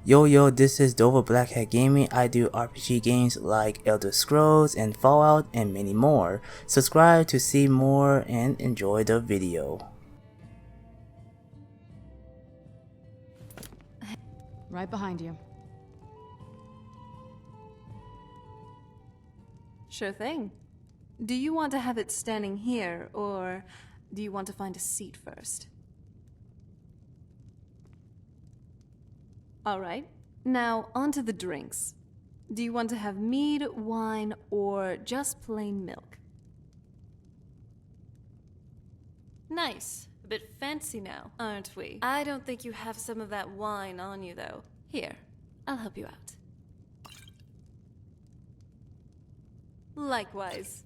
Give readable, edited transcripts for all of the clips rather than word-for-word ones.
Yo, this is Dova Blackhat Gaming. I do RPG games like Elder Scrolls and Fallout and many more. Subscribe to see more and enjoy the video. Right behind you. Sure thing. Do you want to have it standing here, or do you want to find a seat first? Alright, now onto the drinks. Do you want to have mead, wine, or just plain milk? Nice. A bit fancy now, aren't we? I don't think you have some of that wine on you, though. Here, I'll help you out. Likewise.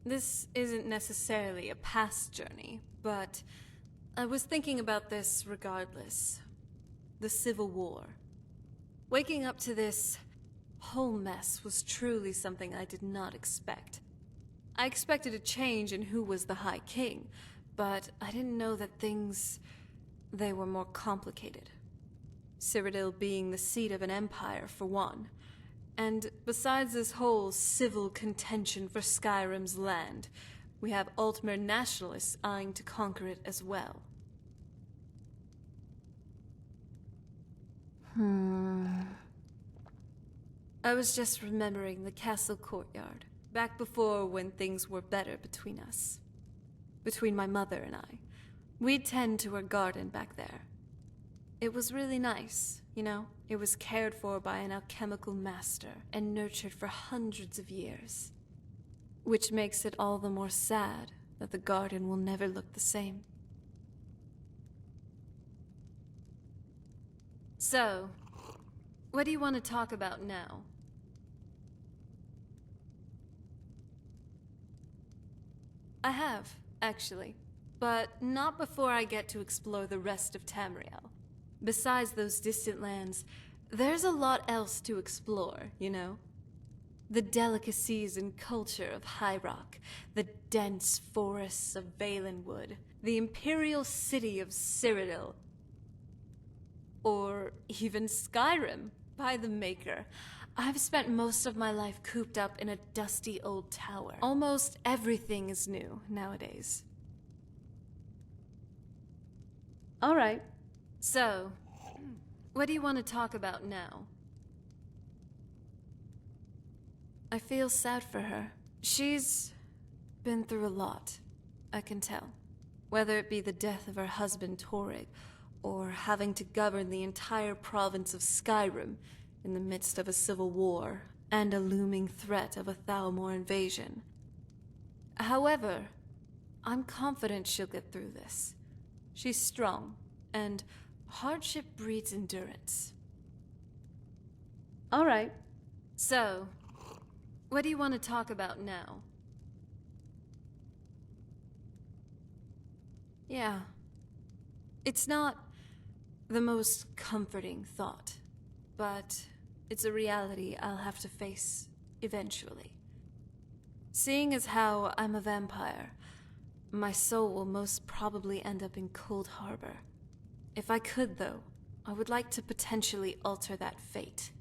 This isn't necessarily a past journey, but I was thinking about this regardless. The Civil War. Waking up to this whole mess was truly something I did not expect. I expected a change in who was the High King, but I didn't know that they were more complicated. Cyrodiil being the seat of an empire, for one. And besides this whole civil contention for Skyrim's land, we have Altmer nationalists eyeing to conquer it as well. I was just remembering the castle courtyard, back before when things were better between us. Between my mother and I. We'd tend to her garden back there. It was really nice, you know? It was cared for by an alchemical master and nurtured for hundreds of years. Which makes it all the more sad that the garden will never look the same. So, what do you want to talk about now? I have, actually. But not before I get to explore the rest of Tamriel. Besides those distant lands, there's a lot else to explore, you know? The delicacies and culture of High Rock, the dense forests of Valenwood, the imperial city of Cyrodiil, or even Skyrim, by the Maker. I've spent most of my life cooped up in a dusty old tower. Almost everything is new nowadays. All right. So, what do you want to talk about now? I feel sad for her. She's been through a lot, I can tell. Whether it be the death of her husband Torrig, or having to govern the entire province of Skyrim in the midst of a civil war and a looming threat of a Thalmor invasion. However, I'm confident she'll get through this. She's strong, and hardship breeds endurance. All right. So, what do you want to talk about now? Yeah. It's not the most comforting thought, but it's a reality I'll have to face eventually. Seeing as how I'm a vampire, my soul will most probably end up in Cold Harbor. If I could, though, I would like to potentially alter that fate.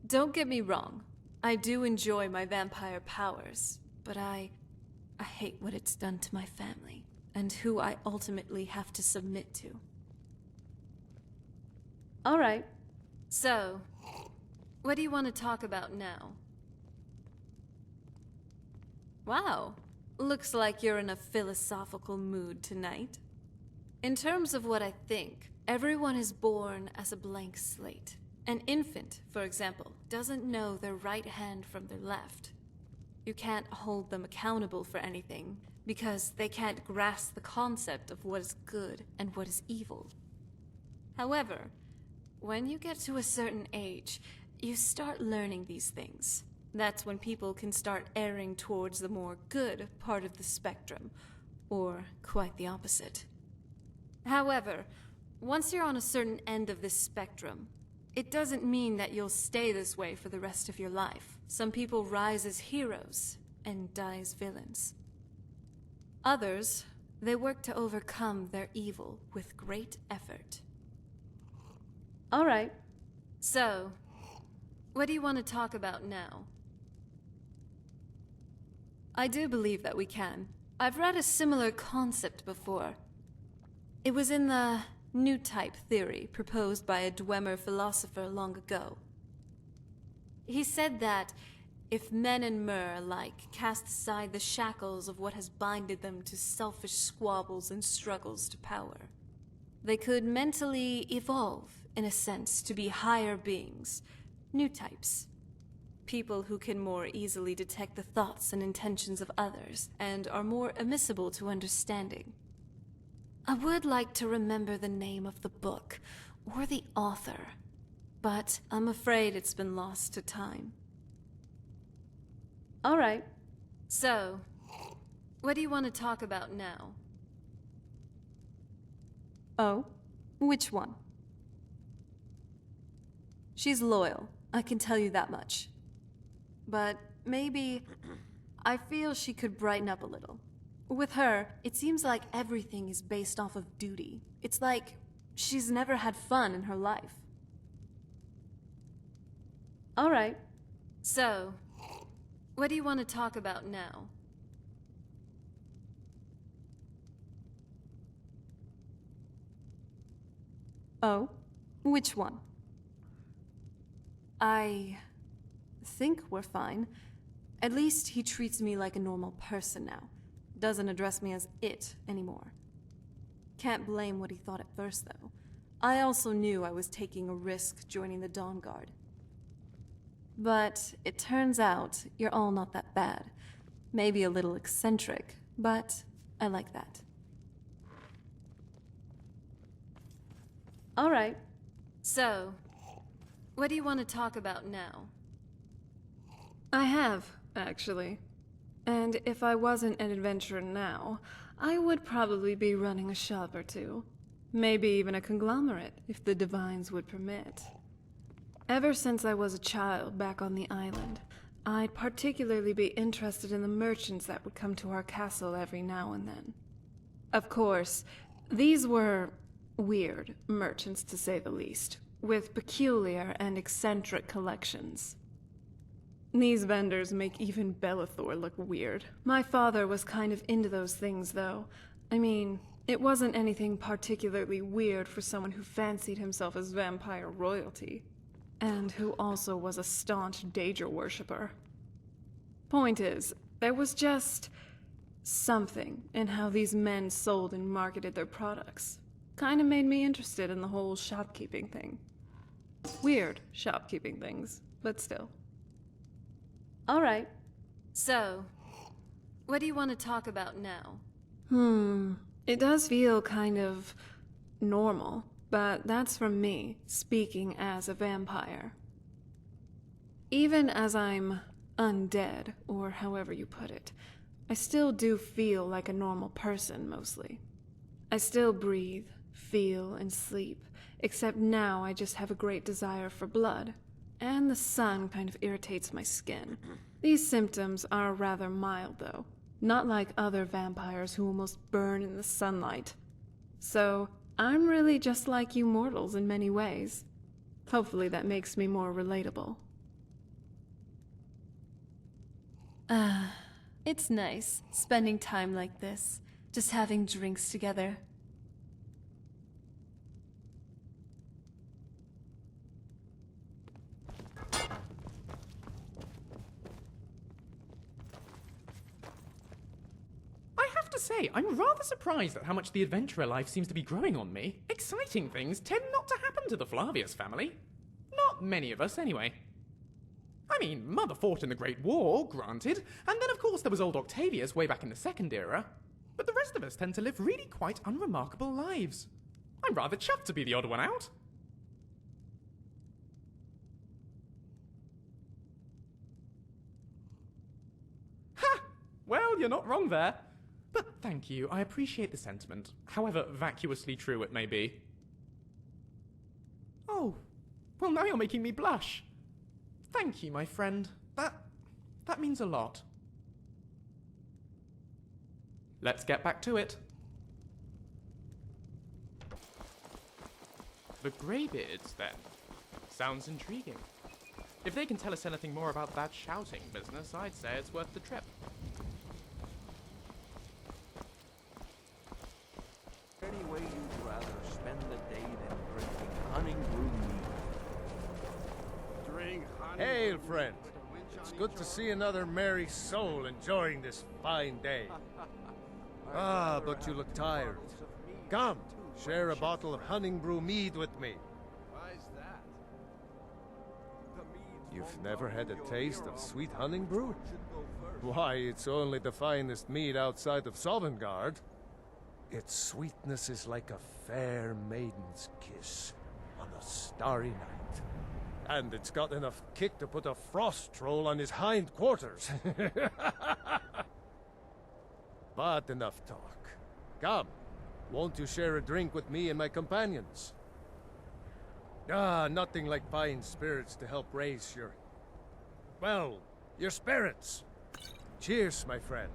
Don't get me wrong, I do enjoy my vampire powers, but I hate what it's done to my family, and who I ultimately have to submit to. Alright, so, what do you want to talk about now? Wow, looks like you're in a philosophical mood tonight. In terms of what I think, everyone is born as a blank slate. An infant, for example, doesn't know their right hand from their left. You can't hold them accountable for anything, because they can't grasp the concept of what is good and what is evil. However, when you get to a certain age, you start learning these things. That's when people can start erring towards the more good part of the spectrum, or quite the opposite. However, once you're on a certain end of this spectrum, it doesn't mean that you'll stay this way for the rest of your life. Some people rise as heroes and die as villains. Others They work to overcome their evil with great effort. All right. So, what do you want to talk about now? I do believe that we can. I've read a similar concept before. It was in the new type theory proposed by a Dwemer philosopher long ago. He said that if men and mer alike cast aside the shackles of what has binded them to selfish squabbles and struggles to power, they could mentally evolve, in a sense, to be higher beings, new types. People who can more easily detect the thoughts and intentions of others, and are more admissible to understanding. I would like to remember the name of the book, or the author, but I'm afraid it's been lost to time. All right. So, what do you want to talk about now? Oh? Which one? She's loyal, I can tell you that much. But maybe I feel she could brighten up a little. With her, it seems like everything is based off of duty. It's like she's never had fun in her life. All right. So, what do you want to talk about now? Oh? Which one? I think we're fine. At least he treats me like a normal person now. Doesn't address me as it anymore. Can't blame what he thought at first, though. I also knew I was taking a risk joining the Dawnguard. But it turns out you're all not that bad. Maybe a little eccentric, but I like that. All right. So, what do you want to talk about now? I have, actually. And if I wasn't an adventurer now, I would probably be running a shop or two. Maybe even a conglomerate, if the divines would permit. Ever since I was a child back on the island, I'd particularly be interested in the merchants that would come to our castle every now and then. Of course, these were weird merchants, to say the least, with peculiar and eccentric collections. These vendors make even Bellathor look weird. My father was kind of into those things, though. I mean, it wasn't anything particularly weird for someone who fancied himself as vampire royalty, and who also was a staunch Daedra worshipper. Point is, there was just something in how these men sold and marketed their products. Kinda made me interested in the whole shopkeeping thing. Weird shopkeeping things, but still. All right. So, what do you want to talk about now? It does feel kind of normal, but that's from me, speaking as a vampire. Even as I'm undead, or however you put it, I still do feel like a normal person, mostly. I still breathe, feel, and sleep, except now I just have a great desire for blood. And the sun kind of irritates my skin. These symptoms are rather mild, though. Not like other vampires who almost burn in the sunlight. So, I'm really just like you mortals in many ways. Hopefully that makes me more relatable. It's nice, spending time like this, just having drinks together. To say, I'm rather surprised at how much the adventurer life seems to be growing on me. Exciting things tend not to happen to the Flavius family. Not many of us, anyway. I mean, Mother fought in the Great War, granted, and then of course there was old Octavius way back in the Second Era, but the rest of us tend to live really quite unremarkable lives. I'm rather chuffed to be the odd one out. Ha! Well, you're not wrong there. But thank you, I appreciate the sentiment, however vacuously true it may be. Oh, well now you're making me blush. Thank you, my friend. That means a lot. Let's get back to it. The Greybeards, then. Sounds intriguing. If they can tell us anything more about that shouting business, I'd say it's worth the trip. Any way you'd rather spend the day than drinking honey brew mead? Hail, friend. It's good to see another merry soul enjoying this fine day. Ah, but you look tired. Come, share a bottle of honey brew mead with me. You've never had a taste of sweet honey brew? Why, it's only the finest mead outside of Sovngarde. Its sweetness is like a fair maiden's kiss on a starry night. And it's got enough kick to put a frost troll on his hind quarters. But enough talk. Come, won't you share a drink with me and my companions? Ah, nothing like fine spirits to help raise your spirits. Cheers, my friend.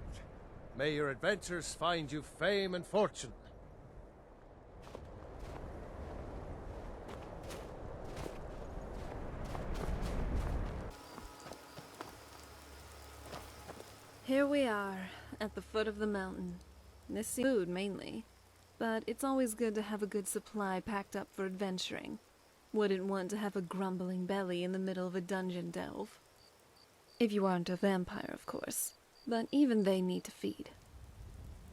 May your adventures find you fame and fortune. Here we are, at the foot of the mountain. This seems food, mainly. But it's always good to have a good supply packed up for adventuring. Wouldn't want to have a grumbling belly in the middle of a dungeon delve. If you aren't a vampire, of course. But even they need to feed.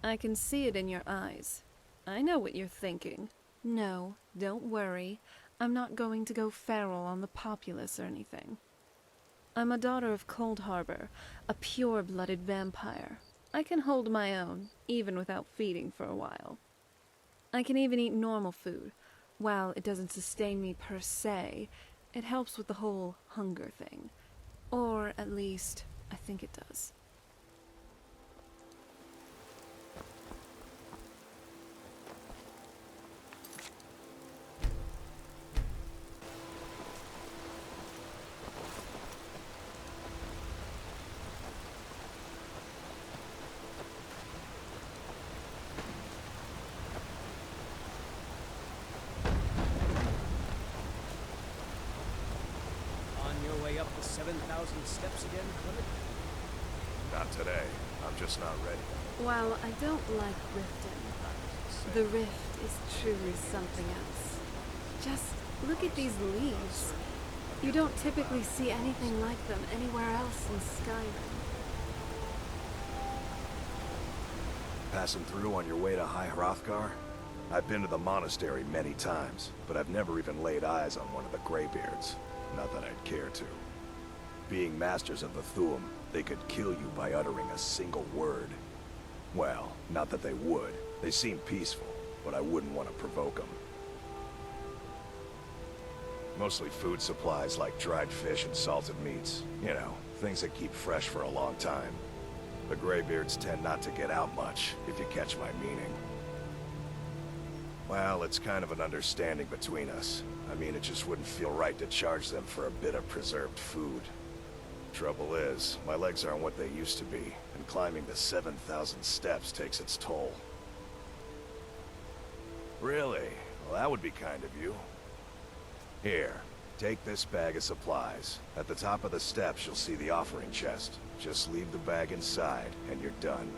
I can see it in your eyes. I know what you're thinking. No, don't worry. I'm not going to go feral on the populace or anything. I'm a daughter of Cold Harbor, a pure-blooded vampire. I can hold my own, even without feeding for a while. I can even eat normal food. While it doesn't sustain me per se, it helps with the whole hunger thing. Or, at least, I think it does. Way up the 7,000 steps again, Clement? Not today. I'm just not ready. While I don't like Riften, the Rift is truly something else. Just look at these leaves. You don't typically see anything like them anywhere else in Skyrim. Passing through on your way to High Hrothgar? I've been to the monastery many times, but I've never even laid eyes on one of the Greybeards. Not that I'd care to. Being masters of the Thuum, they could kill you by uttering a single word. Well, not that they would. They seem peaceful, but I wouldn't want to provoke them. Mostly food supplies like dried fish and salted meats. You know, things that keep fresh for a long time. The Greybeards tend not to get out much, if you catch my meaning. Well, it's kind of an understanding between us. I mean, it just wouldn't feel right to charge them for a bit of preserved food. Trouble is, my legs aren't what they used to be, and climbing the 7,000 steps takes its toll. Really? Well, that would be kind of you. Here, take this bag of supplies. At the top of the steps, you'll see the offering chest. Just leave the bag inside, and you're done.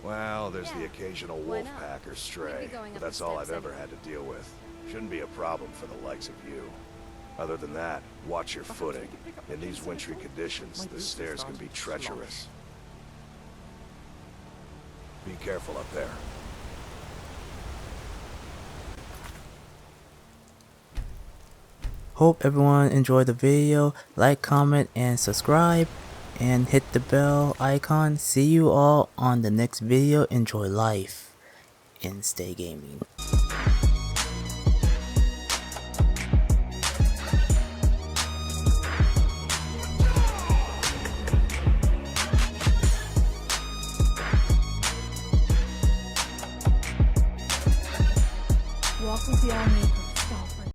Well, there's the occasional wolf pack or stray, but that's all I've ever had to deal with. Shouldn't be a problem for the likes of you. Other than that, watch your footing. In these wintry conditions, the stairs can be treacherous. Be careful up there. Hope everyone enjoyed the video. Like, comment, and subscribe. And hit the bell icon. See you all on the next video. Enjoy life and stay gaming.